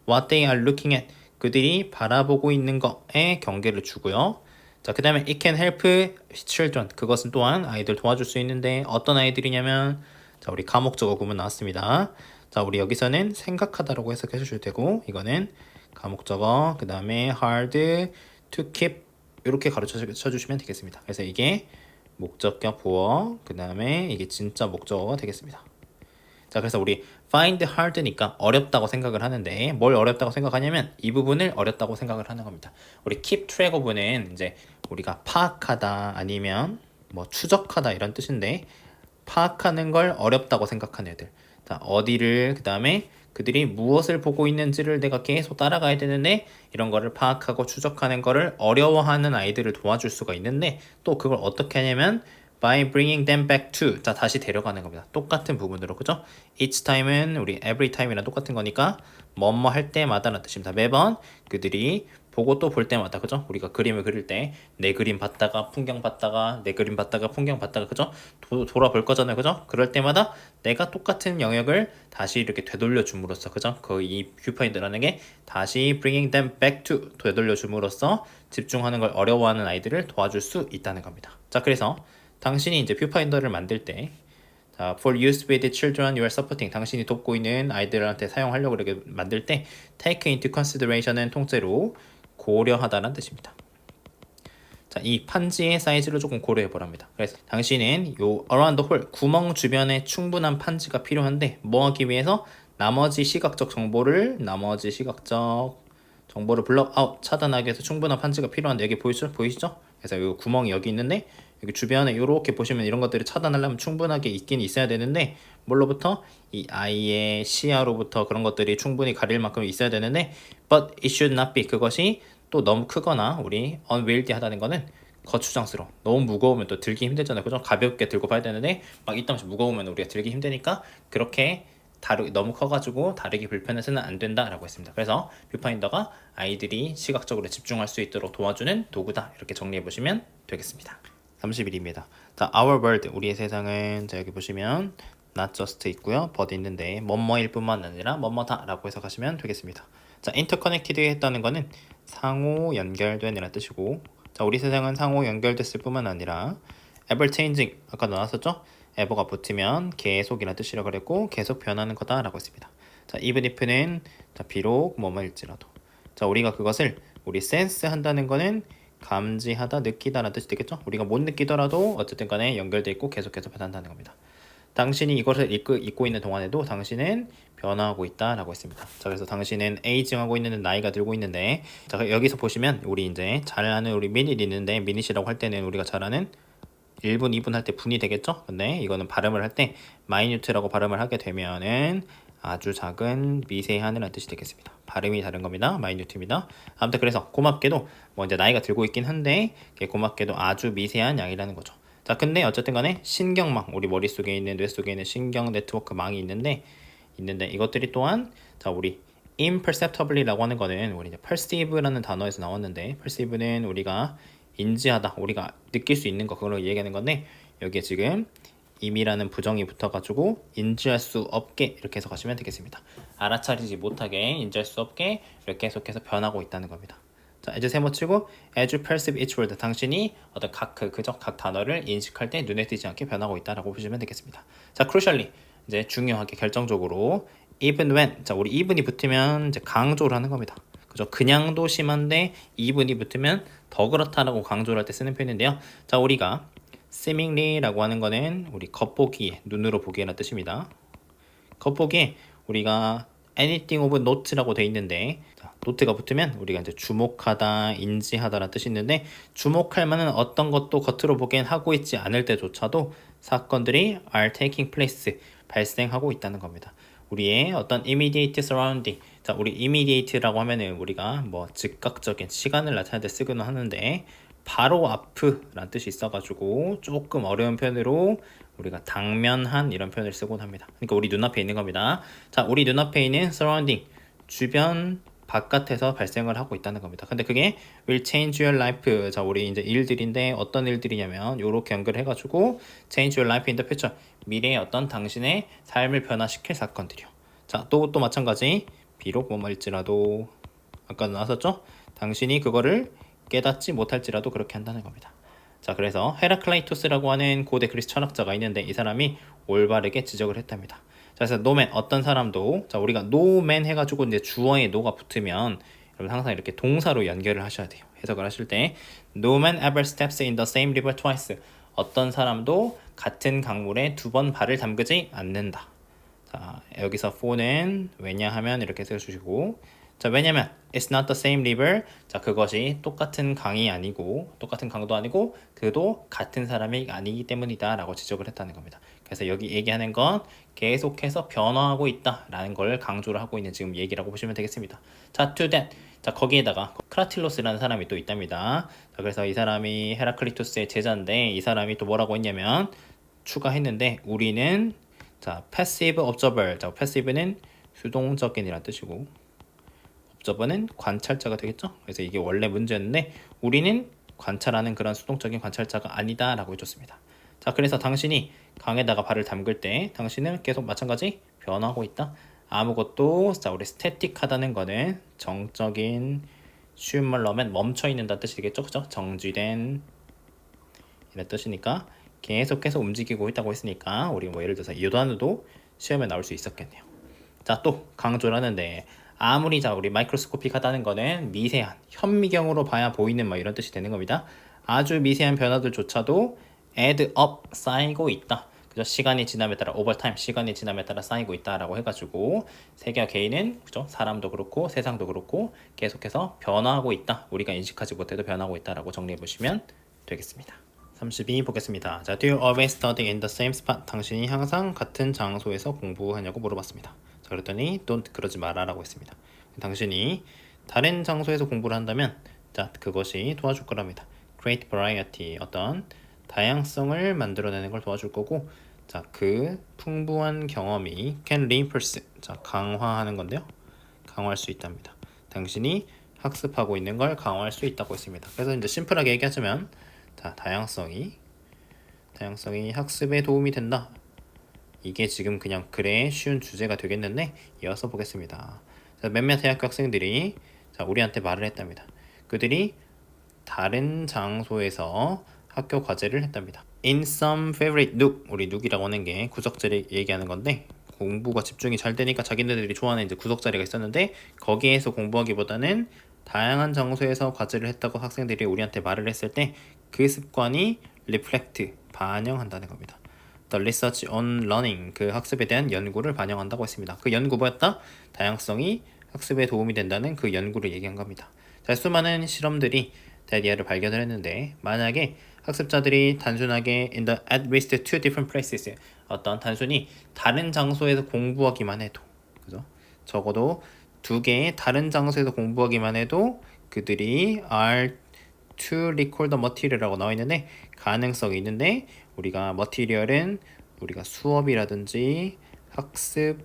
what they are looking at 그들이 바라보고 있는 것에 경계를 주고요. 자, 그 다음에 it can help children 그것은 또한 아이들 도와줄 수 있는데 어떤 아이들이냐면 자, 우리 가목적어 구문 나왔습니다. 자, 우리 여기서는 생각하다라고 해석해 주셔도 되고 이거는 가목적어 그 다음에 hard to keep 이렇게 가르쳐 주시면 되겠습니다. 그래서 이게 목적격 보어 그 다음에 이게 진짜 목적어가 되겠습니다. 자, 그래서 우리 find hard니까 어렵다고 생각을 하는데 뭘 어렵다고 생각하냐면 이 부분을 어렵다고 생각을 하는 겁니다. 우리 keep track of는 이제 우리가 파악하다 아니면 뭐 추적하다 이런 뜻인데 파악하는 걸 어렵다고 생각하는 애들 자, 어디를 그 다음에 그들이 무엇을 보고 있는지를 내가 계속 따라가야 되는데 이런 거를 파악하고 추적하는 거를 어려워하는 아이들을 도와줄 수가 있는데 또 그걸 어떻게 하냐면 by bringing them back to 자, 다시 데려가는 겁니다. 똑같은 부분으로 그죠? each time은 우리 every time이랑 똑같은 거니까 뭐뭐 할 때마다라는 뜻입니다. 매번 그들이 보고 또 볼 때마다 그죠? 우리가 그림을 그릴 때 내 그림 봤다가 풍경 봤다가 내 그림 봤다가 풍경 봤다가 그죠? 돌아볼 거잖아요, 그죠? 그럴 때마다 내가 똑같은 영역을 다시 이렇게 되돌려 줌으로써 그죠? 그 이 뷰파인더라는 게 다시 bringing them back to 되돌려 줌으로써 집중하는 걸 어려워하는 아이들을 도와줄 수 있다는 겁니다. 자, 그래서 당신이 이제 뷰파인더를 만들 때 자, for use with the children you are supporting 당신이 돕고 있는 아이들한테 사용하려고 이렇게 만들 때 take into consideration은 통째로 고려하다라는 뜻입니다. 자, 이 판지의 사이즈를 조금 고려해 보랍니다. 그래서 당신은 요 around the hole 구멍 주변에 충분한 판지가 필요한데 뭐 하기 위해서 나머지 시각적 정보를 블럭 아웃 차단하기 위해서 충분한 판지가 필요한데 여기 보이시죠? 그래서 이 구멍이 여기 있는데 여기 주변에 이렇게 보시면 이런 것들이 차단하려면 충분하게 있긴 있어야 되는데 뭘로부터 이 아이의 시야로부터 그런 것들이 충분히 가릴 만큼 있어야 되는데 but it should not be 그것이 또 너무 크거나 우리 unwieldy하다는 거는 거추장스러워. 너무 무거우면 또 들기 힘들잖아요. 그죠? 가볍게 들고 봐야 되는데 막 이따만씩 무거우면 우리가 들기 힘드니까 그렇게 너무 커가지고 다루기 불편해서는 안 된다라고 했습니다. 그래서 뷰파인더가 아이들이 시각적으로 집중할 수 있도록 도와주는 도구다. 이렇게 정리해 보시면 되겠습니다. 31입니다. 자, our world 우리의 세상은 자 여기 보시면 not just 있고요. but 있는데 뭐뭐일 뿐만 아니라 뭐뭐다라고 해석하시면 되겠습니다. 자, interconnected 했다는 거는 상호 연결된 이라는 뜻이고 자, 우리 세상은 상호 연결됐을 뿐만 아니라 ever changing 아까 나왔었죠? ever가 붙으면 계속이라는 뜻이라고 그랬고 계속 변하는 거다라고 했습니다. 자, even if는 자, 비록 뭐뭐일지라도 자, 우리가 그것을 우리 sense 한다는 거는 감지하다, 느끼다라는 뜻이 되겠죠? 우리가 못 느끼더라도 어쨌든 간에 연결돼 있고 계속해서 변한다는 겁니다. 당신이 이것을 잊고 있는 동안에도 당신은 변화하고 있다라고 했습니다. 자, 그래서 당신은 에이징하고 있는 나이가 들고 있는데 자, 여기서 보시면 우리 이제 잘 아는 우리 미닛이 있는데 미닛이라고 할 때는 우리가 잘 아는 1분, 2분 할 때 분이 되겠죠? 근데 이거는 발음을 할 때 마이뉴트라고 발음을 하게 되면은 아주 작은 미세한이라는 뜻이 되겠습니다. 발음이 다른 겁니다. 마이뉴트입니다. 아무튼 그래서 고맙게도 뭐 이제 나이가 들고 있긴 한데 고맙게도 아주 미세한 양이라는 거죠. 자, 근데 어쨌든 간에 신경망, 우리 머릿속에 있는 뇌 속에 있는 신경 네트워크 망이 있는데 이것들이 또한 자, 우리 imperceptibly라고 하는 거는 우리 이제 perceive라는 단어에서 나왔는데 perceive는 우리가 인지하다, 우리가 느낄 수 있는 거 그걸 얘기하는 건데 여기에 지금 임이라는 부정이 붙어가지고 인지할 수 없게 이렇게 해석하시면 되겠습니다. 알아차리지 못하게 인지할 수 없게 이렇게 계속해서 변하고 있다는 겁니다. 자, as 세모치고 as you perceive each word 당신이 어떤 각 단어를 인식할 때 눈에 띄지 않게 변하고 있다라고 보시면 되겠습니다. 자, crucially 이제 중요하게 결정적으로 even when 자, 우리 even이 붙으면 이제 강조를 하는 겁니다. 그죠? 그냥도 심한데 even이 붙으면 더 그렇다라고 강조를 할 때 쓰는 표현인데요. 자, 우리가 seemingly라고 하는 거는 우리 겉보기에 눈으로 보기에라는 뜻입니다. 겉보기에 우리가 anything of note라고 돼 있는데 자, 노트가 붙으면 우리가 이제 주목하다, 인지하다라는 뜻이 있는데 주목할 만한 어떤 것도 겉으로 보기엔 하고 있지 않을 때조차도 사건들이 are taking place 발생하고 있다는 겁니다. 우리의 어떤 immediate surrounding 자, 우리 immediate라고 하면은 우리가 뭐 즉각적인 시간을 나타낼 때 쓰기는 하는데 바로 앞이라는 뜻이 있어가지고 조금 어려운 표현으로 우리가 당면한 이런 표현을 쓰곤 합니다. 그러니까 우리 눈앞에 있는 겁니다. 자, 우리 눈앞에 있는 surrounding 주변 바깥에서 발생을 하고 있다는 겁니다. 근데 그게 will change your life. 자, 우리 이제 일들인데 어떤 일들이냐면 요렇게 연결해가지고 change your life in the future. 미래의 어떤 당신의 삶을 변화시킬 사건들이요. 자, 또 마찬가지. 비록 뭐일지라도 아까 나왔었죠? 당신이 그거를 깨닫지 못할지라도 그렇게 한다는 겁니다. 자, 그래서 헤라클라이토스라고 하는 고대 그리스 철학자가 있는데 이 사람이 올바르게 지적을 했답니다. 자, 그래서 노맨 어떤 사람도 자, 우리가 노맨 해가지고 이제 주어에 노가 붙으면 여러분 항상 이렇게 동사로 연결을 하셔야 돼요. 해석을 하실 때 No man ever steps in the same river twice. 어떤 사람도 같은 강물에 두 번 발을 담그지 않는다. 자, 여기서 for는 왜냐하면 이렇게 써주시고 자, 왜냐면 it's not the same river. 자, 그것이 똑같은 강이 아니고 똑같은 강도 아니고 그도 같은 사람이 아니기 때문이다 라고 지적을 했다는 겁니다. 그래서 여기 얘기하는 건 계속해서 변화하고 있다라는 걸 강조를 하고 있는 지금 얘기라고 보시면 되겠습니다. 자, to that. 자, 거기에다가 크라틸로스라는 사람이 또 있답니다. 자, 그래서 이 사람이 헤라클리토스의 제자인데 이 사람이 또 뭐라고 했냐면 추가했는데 우리는 자, passive observer. 자, passive는 수동적인이라는 뜻이고 observer는 관찰자가 되겠죠. 그래서 이게 원래 문제였는데 우리는 관찰하는 그런 수동적인 관찰자가 아니다 라고 해줬습니다. 자, 그래서 당신이 강에다가 발을 담글 때 당신은 계속 마찬가지 변화하고 있다. 아무것도, 자, 우리 스태틱하다는 거는 정적인, 쉬운 말로 하면 멈춰 있는다는 뜻이 되겠죠. 그죠? 정지된 이런 뜻이니까 계속해서 움직이고 있다고 했으니까 우리 뭐 예를 들어서 이 단어도 시험에 나올 수 있었겠네요. 자, 또 강조를 하는데 아무리, 자, 우리 마이크로스코픽하다는 거는 미세한 현미경으로 봐야 보이는 뭐 이런 뜻이 되는 겁니다. 아주 미세한 변화들조차도 add up, 쌓이고 있다. 그죠? 시간이 지남에 따라 오버타임, 시간이 지남에 따라 쌓이고 있다라고 해가지고 세계와 개인은, 그죠? 사람도 그렇고 세상도 그렇고 계속해서 변화하고 있다. 우리가 인식하지 못해도 변하고 있다라고 정리해 보시면 되겠습니다. 32 보겠습니다. 자, do you always study in the same spot? 당신이 항상 같은 장소에서 공부하냐고 물어봤습니다. 자, 그랬더니 don't, 그러지 마라라고 했습니다. 당신이 다른 장소에서 공부를 한다면, 자, 그것이 도와줄 거랍니다. create variety, 어떤 다양성을 만들어내는 걸 도와줄 거고, 자, 그 풍부한 경험이 can reinforce, 자, 강화하는 건데요. 강화할 수 있답니다. 당신이 학습하고 있는 걸 강화할 수 있다고 했습니다. 그래서 이제 심플하게 얘기하자면, 자, 다양성이 학습에 도움이 된다. 이게 지금 그냥 글의 쉬운 주제가 되겠는데 이어서 보겠습니다. 자, 몇몇 대학교 학생들이, 자, 우리한테 말을 했답니다. 그들이 다른 장소에서 학교 과제를 했답니다. In some favorite nook, 우리 nook이라고 하는 게 구석자리 얘기하는 건데 공부가 집중이 잘 되니까 자기네들이 좋아하는 이제 구석자리가 있었는데 거기에서 공부하기보다는 다양한 장소에서 과제를 했다고 학생들이 우리한테 말을 했을 때 그 습관이 reflect, 반영한다는 겁니다. The research on learning, 그 학습에 대한 연구를 반영한다고 했습니다. 그 연구 뭐였다? 다양성이 학습에 도움이 된다는 그 연구를 얘기한 겁니다. 자, 수많은 실험들이 대리아를 발견을 했는데 만약에 학습자들이 단순하게 in the at least two different places, 어떤 단순히 다른 장소에서 공부하기만 해도, 그죠? 적어도 두 개의 다른 장소에서 공부하기만 해도 그들이 are to recall the material이라고 나와 있는데 가능성이 있는데 우리가 material은 우리가 수업이라든지 학습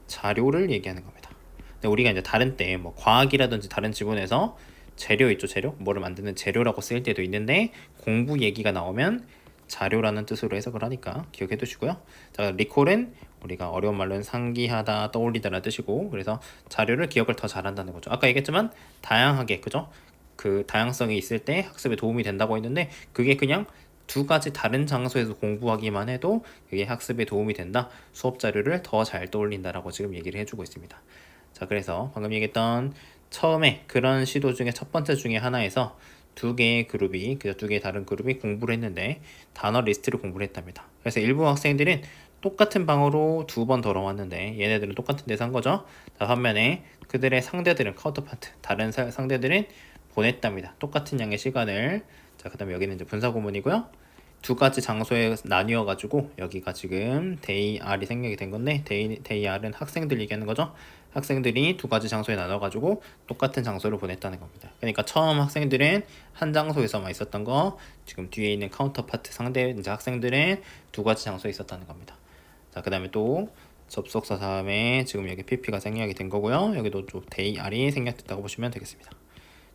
자료를 얘기하는 겁니다. 근데 우리가 이제 다른 때 뭐 과학이라든지 다른 지문에서 재료 있죠, 재료? 뭐를 만드는 재료라고 쓰일 때도 있는데 공부 얘기가 나오면 자료라는 뜻으로 해석을 하니까 기억해 두시고요. 자, recall은 우리가 어려운 말로는 상기하다, 떠올리다라는 뜻이고 그래서 자료를 기억을 더 잘한다는 거죠. 아까 얘기했지만 다양하게, 그죠? 그 다양성이 있을 때 학습에 도움이 된다고 했는데 그게 그냥 두 가지 다른 장소에서 공부하기만 해도 그게 학습에 도움이 된다. 수업 자료를 더 잘 떠올린다라고 지금 얘기를 해주고 있습니다. 자, 그래서 방금 얘기했던 처음에 그런 시도 중에 첫 번째 중에 하나에서 두 개의 그룹이, 그 두 개의 다른 그룹이 공부를 했는데 단어 리스트를 공부를 했답니다. 그래서 일부 학생들은 똑같은 방으로 두 번 돌아왔는데 얘네들은 똑같은 데서 한 거죠. 자, 반면에 그들의 상대들은, 카운터파트, 다른 상대들은 보냈답니다. 똑같은 양의 시간을. 자, 그 다음에 여기는 이제 분사구문이고요. 두 가지 장소에 나뉘어 가지고 여기가 지금 데이 R이 생략이 된 건데 데이 R은 학생들 얘기하는 거죠. 학생들이 두 가지 장소에 나눠 가지고 똑같은 장소를 보냈다는 겁니다. 그러니까 처음 학생들은 한 장소에서만 있었던 거, 지금 뒤에 있는 카운터파트 상대 이제 학생들은 두 가지 장소에 있었다는 겁니다. 자, 그 다음에 또 접속사 다음에 지금 여기 PP가 생략이 된 거고요. 여기도 좀 데이 R이 생략됐다고 보시면 되겠습니다.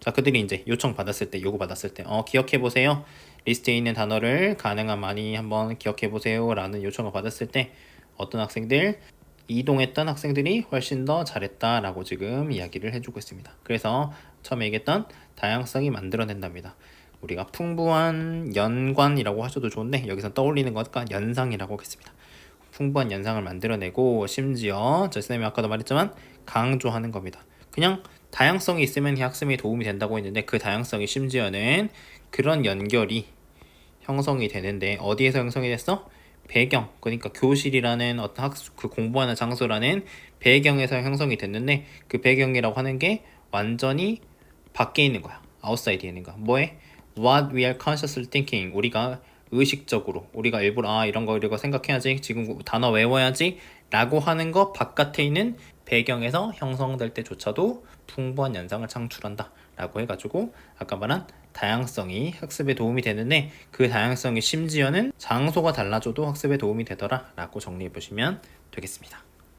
자, 그들이 이제 요청 받았을 때, 요구 받았을 때, 기억해 보세요. 리스트에 있는 단어를 가능한 많이 한번 기억해 보세요. 라는 요청을 받았을 때, 어떤 학생들, 이동했던 학생들이 훨씬 더 잘했다라고 지금 이야기를 해주고 있습니다. 그래서 처음에 얘기했던 다양성이 만들어낸답니다. 우리가 풍부한 연관이라고 하셔도 좋은데, 여기서 떠올리는 것과 연상이라고 하겠습니다. 풍부한 연상을 만들어내고, 심지어, 저 선생님이 아까도 말했지만, 강조하는 겁니다. 그냥 다양성이 있으면 학습에 도움이 된다고 했는데 그 다양성이 심지어는 그런 연결이 형성이 되는데 어디에서 형성이 됐어? 배경, 그러니까 교실이라는 어떤 학습, 그 공부하는 장소라는 배경에서 형성이 됐는데 그 배경이라고 하는 게 완전히 밖에 있는 거야. 아웃사이드에 있는 거야. 뭐에? What we are consciously thinking. 우리가 의식적으로, 우리가 일부러 이런 거 이거 생각해야지, 지금 단어 외워야지 라고 하는 거 바깥에 있는 배경에서 형성될 때조차도 풍부한 연상을 창출한다 라고 해가지고 아까 말한 다양성이 학습에 도움이 되는데 그 다양성이 심지어는 장소가 달라져도 학습에 도움이 되더라 라고 정리해 보시면 되겠습니다.